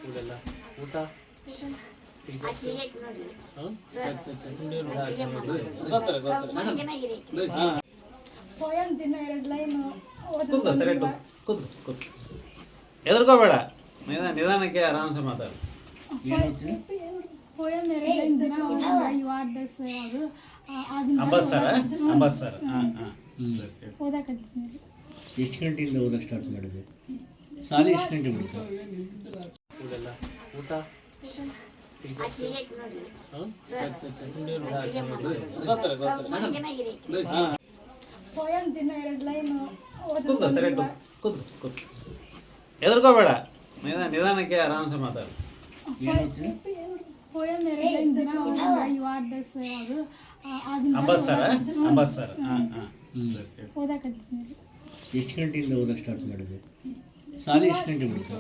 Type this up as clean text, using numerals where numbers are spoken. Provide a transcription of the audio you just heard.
ಇವೆಲ್ಲ ಊಟ ಸ್ವಯಂ ದಿನ 2 ಲೈನ್ ಸರಿ ಕೂತು ಹೆದರ್ಕೋಬೇಡ ನಿಧಾನಕ್ಕೆ ಆರಾಮ್ಸೆ ಮಾತಾಡು. ಸ್ವಯಂ 2 ಲೈನ್ ದಿನ ಅಂಬಾಸರ್ ಓದಾಕತ್ತೀನಿ. ಎಷ್ಟು ಗಂಟೆಯಿಂದ ಓದಕ್ಕೆ ಸ್ಟಾರ್ಟ್ ಮಾಡಿದೆ? ಸಾಲಿ ಎಷ್ಟು ಗಂಟೆ ಬಿಡ್ತು? ಇವೆಲ್ಲ ಊಟ ಸ್ವಯಂ ದಿನ 2 ಲೈನ್ ಸರಿ ಕೂತು ಹೆದರ್ಕೋಬೇಡ ನಿಧಾನಕ್ಕೆ ಆರಾಮ್ಸೆ ಮಾತಾಡು. ಸ್ವಯಂ 2 ಲೈನ್ ದಿನ ಅಂಬಾಸರ್ ಓದಾಕತ್ತೀನಿ. ಎಷ್ಟು ಗಂಟೆಯಿಂದ ಓದಕ್ಕೆ ಸ್ಟಾರ್ಟ್ ಮಾಡಿದೆ? ಸಾಲಿ ಎಷ್ಟು ಗಂಟೆ ಬಿಡ್ತು?